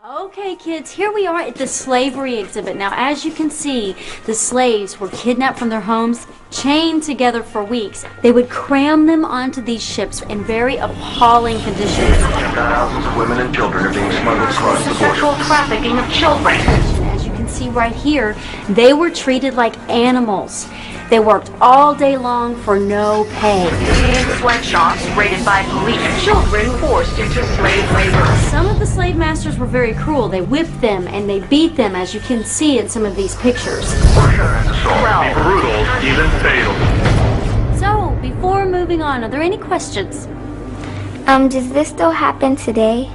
Okay, kids, here we are at the slavery exhibit. Now, as you can see, the slaves were kidnapped from their homes, chained together for weeks. They would cram them onto these ships in very appalling conditions. Thousands of women and children are being smuggled across the border. Sexual trafficking of children. As you can see right here, they were treated like animals. They worked all day long for no pay. In sweatshops raided by police, children forced into slave labor. Some of the slave masters were very cruel. They whipped them and they beat them, as you can see in some of these pictures. Be brutal, even fatal. So, before moving on, are there any questions? Does this still happen today?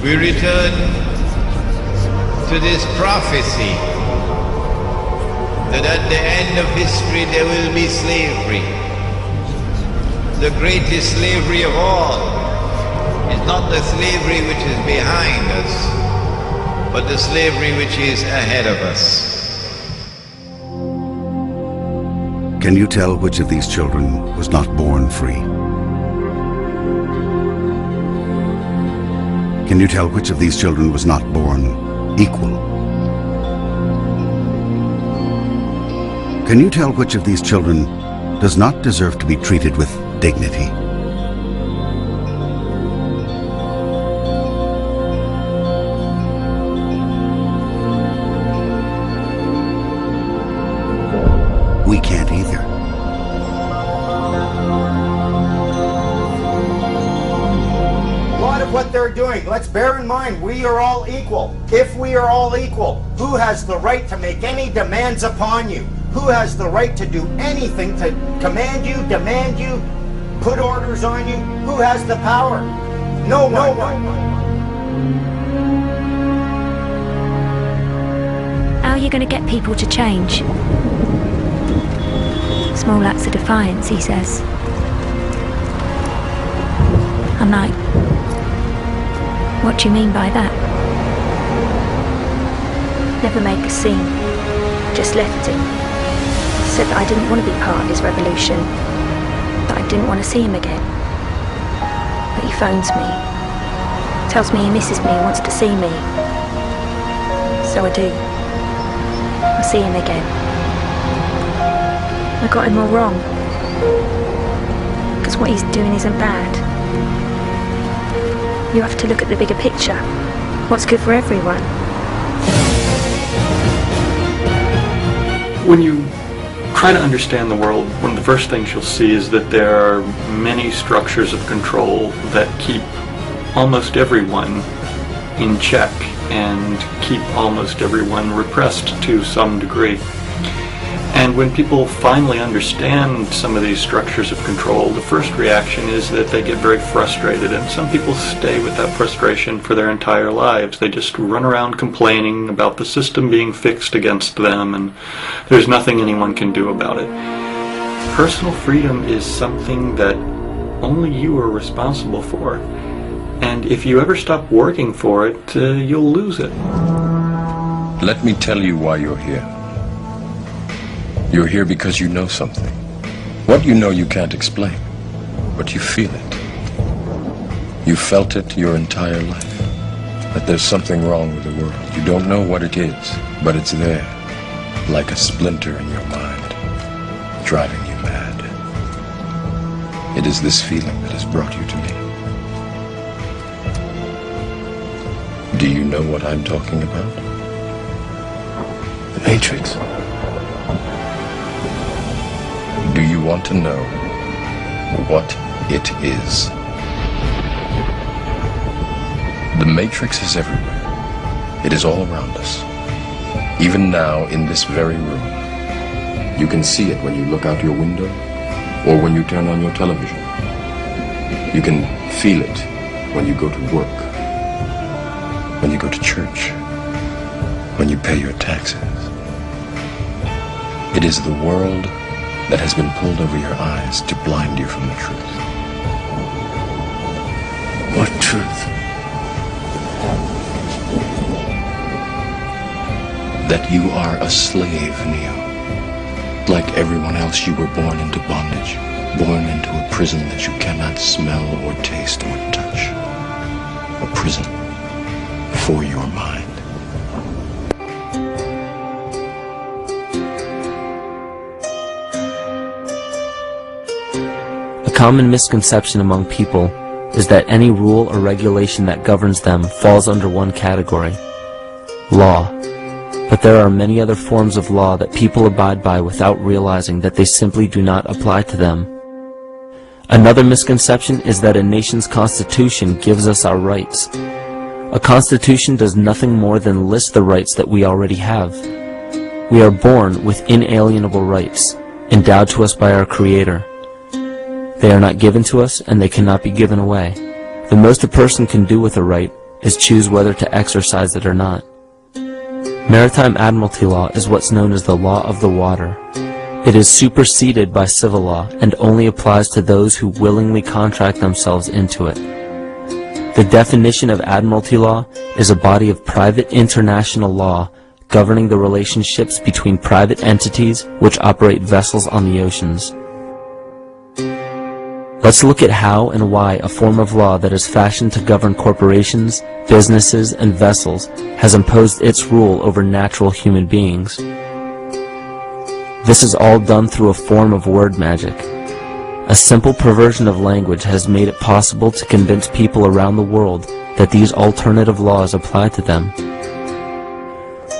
We return to this prophecy that at the end of history there will be slavery. The greatest slavery of all is not the slavery which is behind us, but the slavery which is ahead of us. Can you tell which of these children was not born free? Can you tell which of these children was not born equal? Can you tell which of these children does not deserve to be treated with dignity? We can't either. What they're doing. Let's bear in mind, we are all equal. If we are all equal, who has the right to make any demands upon you? Who has the right to do anything to command you, demand you, put orders on you? Who has the power? No one. How are you going to get people to change? Small acts of defiance, he says. I'm like, what do you mean by that? Never make a scene. Just left him. Said that I didn't want to be part of his revolution. That I didn't want to see him again. But he phones me. Tells me he misses me and wants to see me. So I do. I see him again. I got him all wrong. Because what he's doing isn't bad. You have to look at the bigger picture. What's good for everyone. When you try to understand the world, one of the first things you'll see is that there are many structures of control that keep almost everyone in check and keep almost everyone repressed to some degree. And when people finally understand some of these structures of control, the first reaction is that they get very frustrated, and some people stay with that frustration for their entire lives. They just run around complaining about the system being fixed against them, and there's nothing anyone can do about it. Personal freedom is something that only you are responsible for, and if you ever stop working for it, you'll lose it. Let me tell you why you're here. You're here because you know something. What you know you can't explain, but you feel it. You felt it your entire life, that there's something wrong with the world. You don't know what it is, but it's there, like a splinter in your mind, driving you mad. It is this feeling that has brought you to me. Do you know what I'm talking about? The Matrix. Do you want to know what it is? The Matrix is everywhere. It is all around us. Even now, in this very room. You can see it when you look out your window or when you turn on your television. You can feel it when you go to work, when you go to church, when you pay your taxes. It is the world that has been pulled over your eyes to blind you from the truth. What truth? That you are a slave, Neo. Like everyone else, you were born into bondage, born into a prison that you cannot smell or taste or touch. A prison for your mind. A common misconception among people is that any rule or regulation that governs them falls under one category: law. But there are many other forms of law that people abide by without realizing that they simply do not apply to them. Another misconception is that a nation's constitution gives us our rights. A constitution does nothing more than list the rights that we already have. We are born with inalienable rights, endowed to us by our Creator. They are not given to us, and they cannot be given away. The most a person can do with a right is choose whether to exercise it or not. Maritime admiralty law is what's known as the law of the water. It is superseded by civil law and only applies to those who willingly contract themselves into it. The definition of admiralty law is a body of private international law governing the relationships between private entities which operate vessels on the oceans. Let's look at how and why a form of law that is fashioned to govern corporations, businesses, and vessels has imposed its rule over natural human beings. This is all done through a form of word magic. A simple perversion of language has made it possible to convince people around the world that these alternative laws apply to them.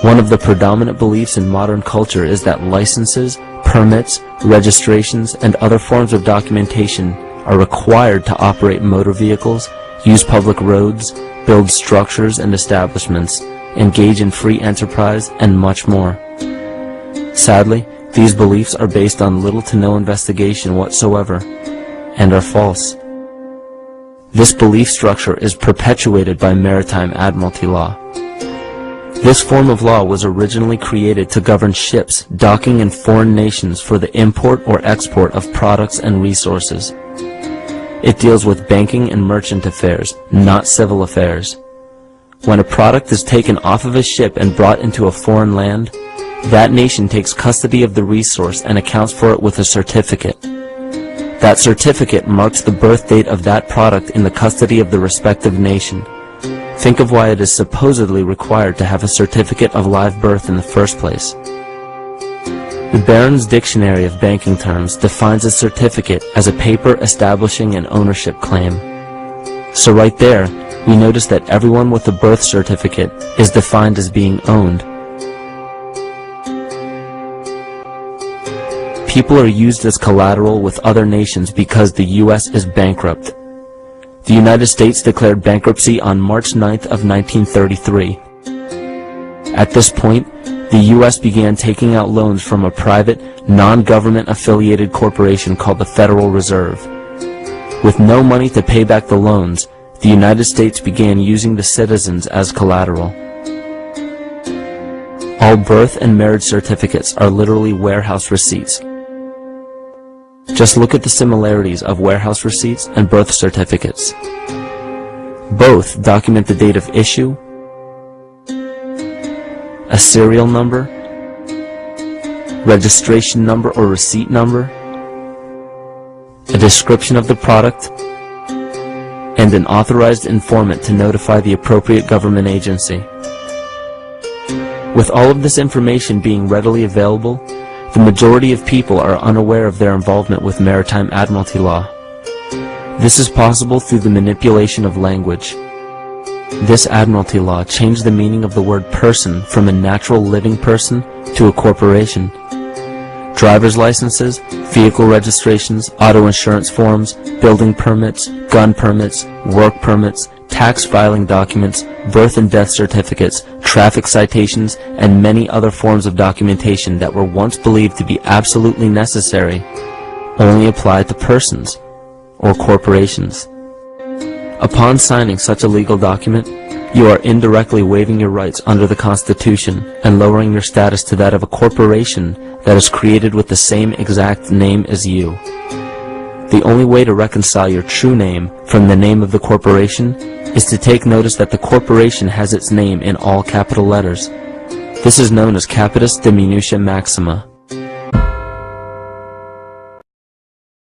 One of the predominant beliefs in modern culture is that licenses, permits, registrations, and other forms of documentation are required to operate motor vehicles, use public roads, build structures and establishments, engage in free enterprise, and much more. Sadly, these beliefs are based on little to no investigation whatsoever, and are false. This belief structure is perpetuated by maritime admiralty law. This form of law was originally created to govern ships docking in foreign nations for the import or export of products and resources. It deals with banking and merchant affairs, not civil affairs. When a product is taken off of a ship and brought into a foreign land, that nation takes custody of the resource and accounts for it with a certificate. That certificate marks the birth date of that product in the custody of the respective nation. Think of why it is supposedly required to have a certificate of live birth in the first place. The Barron's Dictionary of Banking Terms defines a certificate as a paper establishing an ownership claim. So right there, we notice that everyone with a birth certificate is defined as being owned. People are used as collateral with other nations because the U.S. is bankrupt. The United States declared bankruptcy on March 9th of 1933. At this point, the U.S. began taking out loans from a private, non-government affiliated corporation called the Federal Reserve. With no money to pay back the loans, the United States began using the citizens as collateral. All birth and marriage certificates are literally warehouse receipts. Just look at the similarities of warehouse receipts and birth certificates. Both document the date of issue, a serial number, registration number or receipt number, a description of the product, and an authorized informant to notify the appropriate government agency. With all of this information being readily available, the majority of people are unaware of their involvement with maritime admiralty law. This is possible through the manipulation of language. This admiralty law changed the meaning of the word person from a natural living person to a corporation. Driver's licenses, vehicle registrations, auto insurance forms, building permits, gun permits, work permits, tax filing documents, birth and death certificates, traffic citations, and many other forms of documentation that were once believed to be absolutely necessary only applied to persons or corporations. Upon signing such a legal document, you are indirectly waiving your rights under the Constitution and lowering your status to that of a corporation that is created with the same exact name as you. The only way to reconcile your true name from the name of the corporation is to take notice that the corporation has its name in all capital letters. This is known as capitis diminutia maxima.